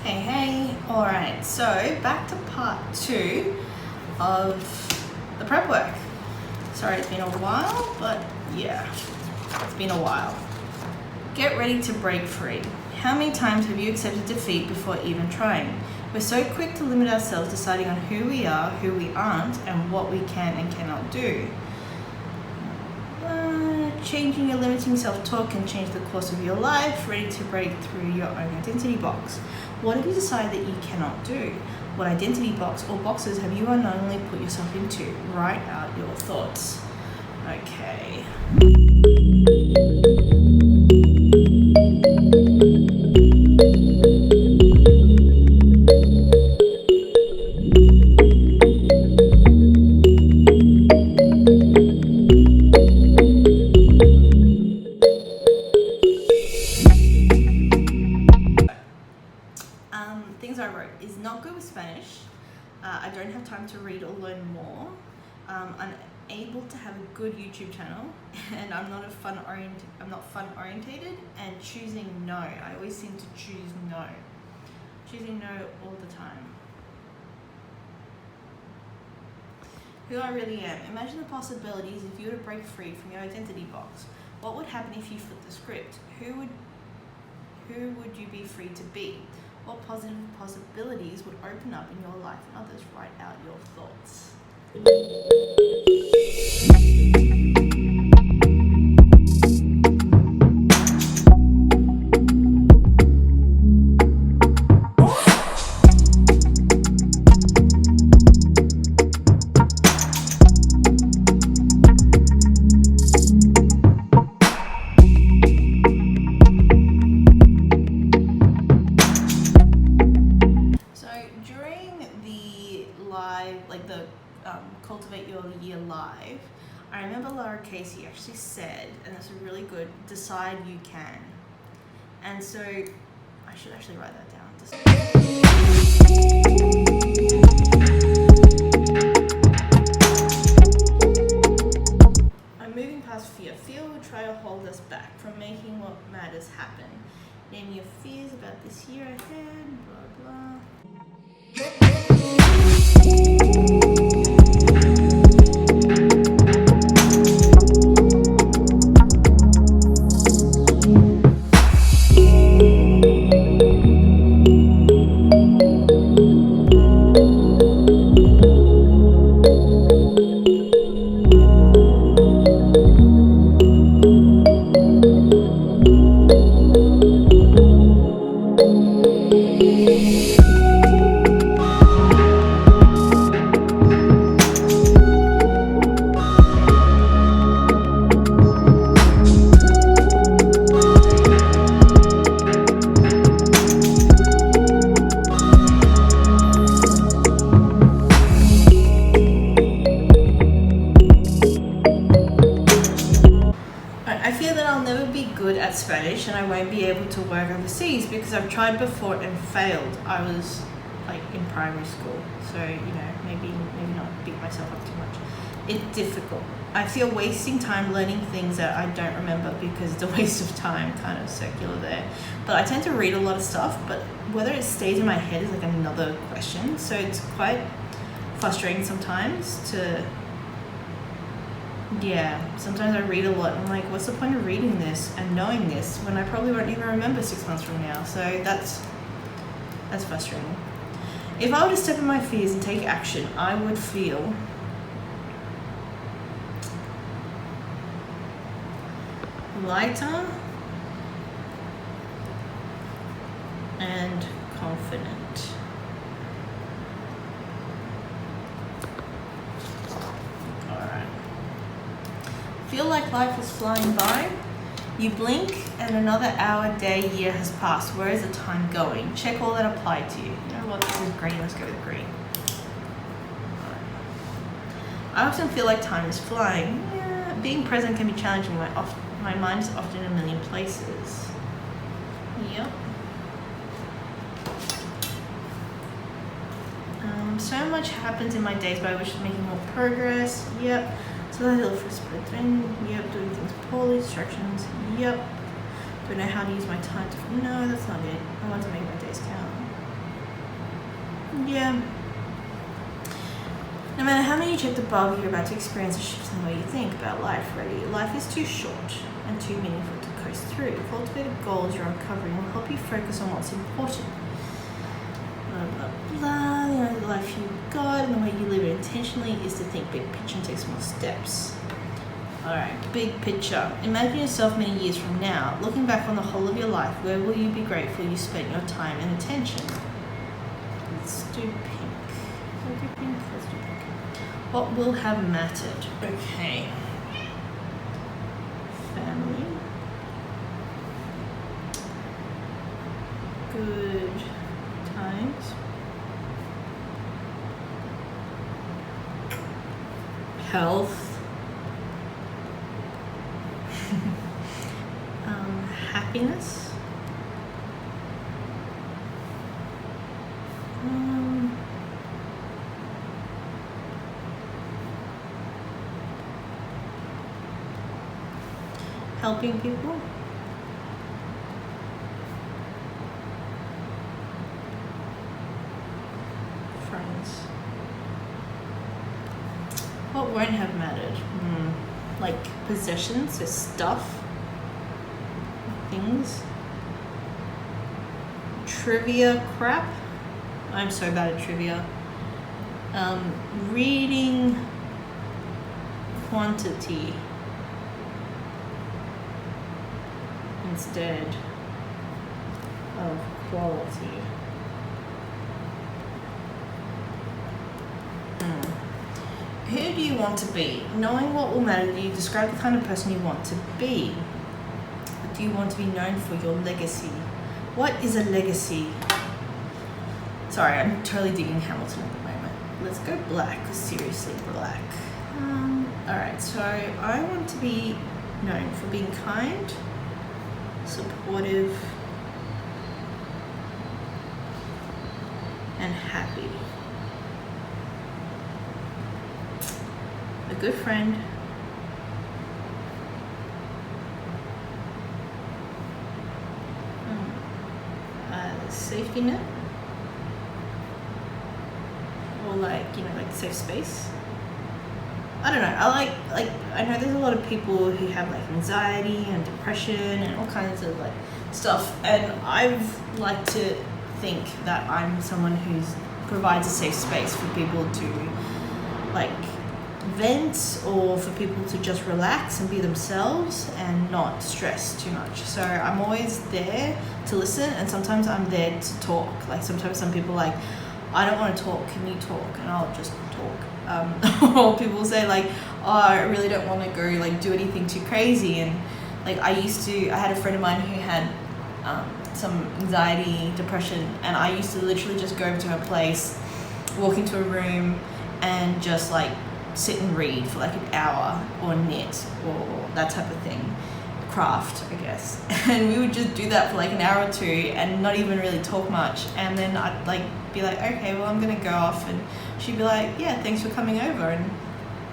Hey, alright, so back to part 2 of the prep work. Sorry it's been a while, but yeah, it's been a while. Get ready to break free. How many times have you accepted defeat before even trying? We're so quick to limit ourselves, deciding on who we are, who we aren't, and what we can and cannot do. Changing your limiting self-talk can change the course of your life. Ready to break through your own identity box. What have you decided that you cannot do? What identity box or boxes have you unknowingly put yourself into? Write out your thoughts. Okay. Things I wrote is not good with Spanish. I don't have time to read or learn more. Unable to have a good YouTube channel, and I'm not fun orientated, and choosing no. I always seem to choose no. Choosing no all the time. Who I really am. Imagine the possibilities if you were to break free from your identity box. What would happen if you flipped the script? Who would you be free to be? What positive possibilities would open up in your life and others? Write out your thoughts. Cultivate Your Year Live, I remember Laura Casey actually said, and that's a really good, decide you can. And so I should actually write that down. I'm moving past fear. Fear will try to hold us back from making what matters happen. Name your fears about this year ahead, blah blah. Spanish, and I won't be able to work overseas because I've tried before and failed. I was like in primary school, so maybe not beat myself up too much. It's difficult. I feel wasting time learning things that I don't remember because it's a waste of time, kind of circular there. But I tend to read a lot of stuff, but whether it stays in my head is like another question. So it's quite frustrating sometimes to. Yeah, sometimes I read a lot and I'm like, what's the point of reading this and knowing this when I probably won't even remember 6 months from now? So that's frustrating. If I were to step in my fears and take action, I would feel lighter and confident. Feel like life is flying by. You blink and another hour, day, year has passed. Where is the time going? Check all that applied to you. You know what? This is green. Let's go with green. I often feel like time is flying. Yeah, being present can be challenging. My mind is often in a million places. Yep. So much happens in my days, but I wish I was making more progress. Yep. So that little first thing. Yep. Doing things poorly. Distractions. Yep. Don't know how to use my time to. No, that's not it. I want to make my days count. Yeah. No matter how many you check above, you're about to experience a shift in the way you think about life. Ready? Life is too short and too meaningful to coast through. Cultivated goals you're uncovering will help you focus on what's important. Blah, blah, blah. You know, the life you got and the way you live it intentionally is to think big picture and take small steps. Alright, big picture. Imagine yourself many years from now. Looking back on the whole of your life, where will you be grateful you spent your time and attention? Let's do pink. Let's do pink. Let's do pink. What will have mattered? Okay. Family. Good times. Health. Happiness. Helping people. Friends. What won't have mattered? Like possessions, so stuff, things. Trivia crap. I'm so bad at trivia. Reading quantity instead of quality. Who do you want to be? Knowing what will matter to you, describe the kind of person you want to be. What do you want to be known for? Your legacy. What is a legacy? Sorry, I'm totally digging Hamilton at the moment. Let's go black, seriously black. Alright, so I want to be known for being kind, supportive, and happy. A good friend. A safety net. Or like safe space. I don't know. I know there's a lot of people who have like anxiety and depression and all kinds of like stuff, and I've like to think that I'm someone who provides a safe space for people to like vent, or for people to just relax and be themselves and not stress too much. So I'm always there to listen, and sometimes I'm there to talk. Like sometimes some people like, I don't want to talk, can you talk? And I'll just talk. Or people say like, oh, I really don't want to go like do anything too crazy. And like I had a friend of mine who had some anxiety, depression, and I used to literally just go to her place, walk into a room and just like sit and read for like an hour, or knit, or that type of thing, craft I guess. And we would just do that for like an hour or two and not even really talk much, and then I'd like be like, okay, well I'm gonna go off, and she'd be like, yeah, thanks for coming over, and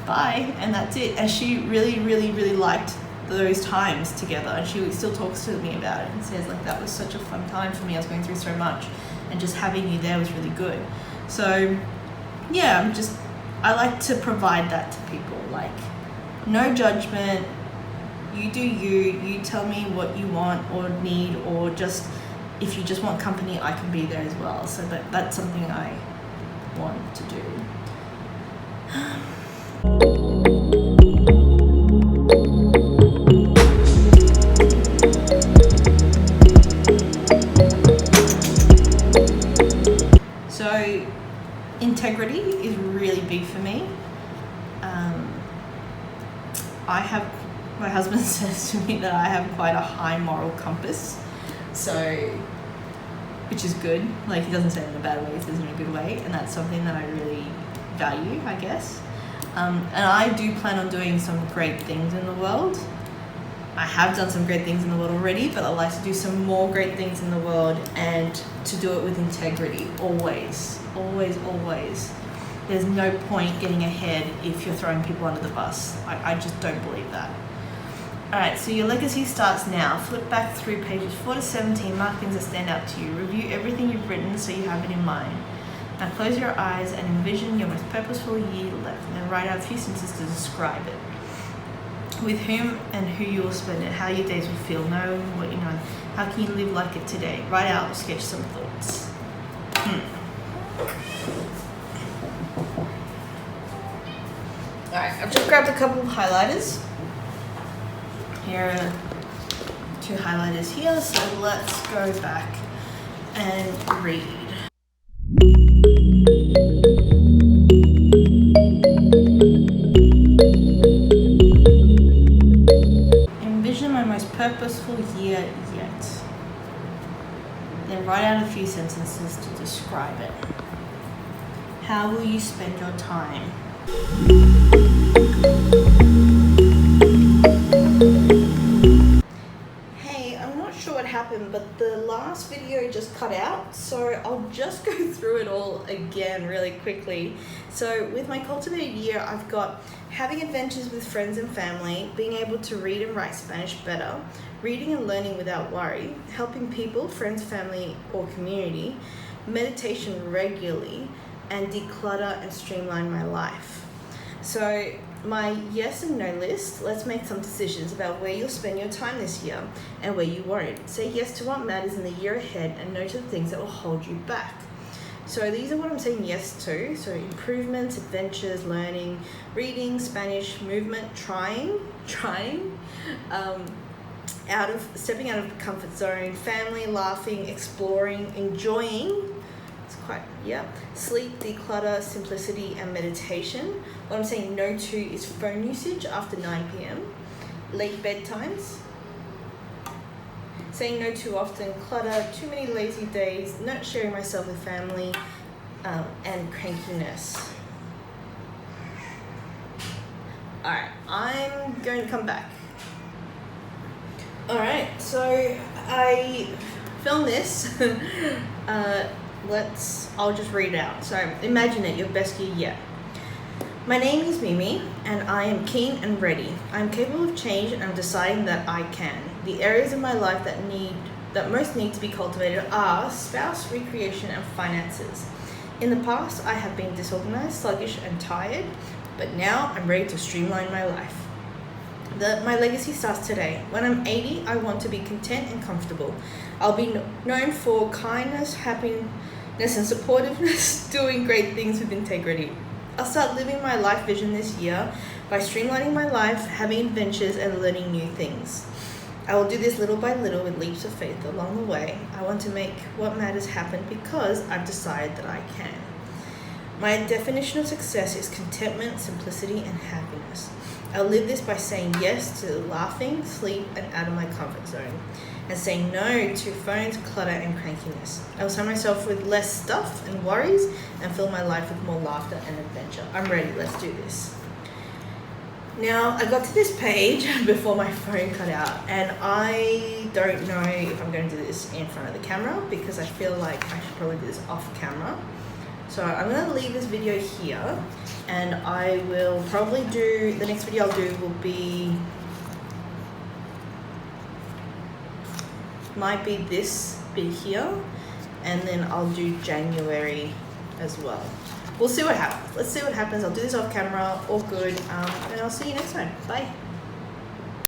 bye, and that's it. And she really liked those times together, and she still talks to me about it and says like, that was such a fun time for me, I was going through so much, and just having you there was really good. So yeah, I like to provide that to people, like no judgment, you do you tell me what you want or need, or just if you just want company, I can be there as well. So that's something I want to do. So integrity is really big for me. My husband says to me that I have quite a high moral compass, so, which is good. Like, he doesn't say it in a bad way, he says it in a good way, and that's something that I really value, I guess. And I do plan on doing some great things in the world. I have done some great things in the world already, but I'd like to do some more great things in the world, and to do it with integrity, always. There's no point getting ahead if you're throwing people under the bus. I just don't believe that. Alright, so your legacy starts now. Flip back through pages 4 to 17, mark things that stand out to you. Review everything you've written so you have it in mind. Now close your eyes and envision your most purposeful year left, and then write out a few sentences to describe it. With whom and who you will spend it, how your days will feel, knowing what you know, how can you live like it today? Write out or sketch some thoughts. Alright, I've just grabbed a couple of highlighters. Here are 2 highlighters here, so let's go back and read. Envision my most purposeful year yet. Then write out a few sentences to describe it. How will you spend your time? Hey, I'm not sure what happened, but the last video just cut out, so I'll just go through it all again really quickly. So with my cultivated year, I've got having adventures with friends and family, being able to read and write Spanish better, reading and learning without worry, helping people, friends, family, or community, meditation regularly, and declutter and streamline my life. So my yes and no list, let's make some decisions about where you'll spend your time this year and where you won't. Say yes to what matters in the year ahead and no to the things that will hold you back. So these are what I'm saying yes to. So improvements, adventures, learning, reading, Spanish, movement, stepping out of the comfort zone, family, laughing, exploring, enjoying, sleep, declutter, simplicity, and meditation. What I'm saying no to is phone usage after 9 p.m, late bedtimes, saying no too often, clutter, too many lazy days, not sharing myself with family, and crankiness. Alright, I'm going to come back. Alright, so I filmed this. I'll just read it out. So imagine it, your best year yet. My name is Mimi, and I am keen and ready. I am capable of change, and I'm deciding that I can. The areas of my life that most need to be cultivated are spouse, recreation, and finances. In the past, I have been disorganized, sluggish, and tired, but now I'm ready to streamline my life. My legacy starts today. When I'm 80, I want to be content and comfortable. I'll be known for kindness, happiness, and supportiveness, doing great things with integrity. I'll start living my life vision this year by streamlining my life, having adventures, and learning new things. I will do this little by little with leaps of faith along the way. I want to make what matters happen because I've decided that I can. My definition of success is contentment, simplicity, and happiness. I'll live this by saying yes to laughing, sleep, and out of my comfort zone, and saying no to phones, clutter, and crankiness. I will surround myself with less stuff and worries and fill my life with more laughter and adventure. I'm ready, let's do this. Now, I got to this page before my phone cut out, and I don't know if I'm going to do this in front of the camera because I feel like I should probably do this off camera. So I'm going to leave this video here, and I will probably do, the next video I'll do will be, might be this bit here, and then I'll do January as well. We'll see what happens. Let's see what happens. I'll do this off camera, all good, and I'll see you next time. Bye.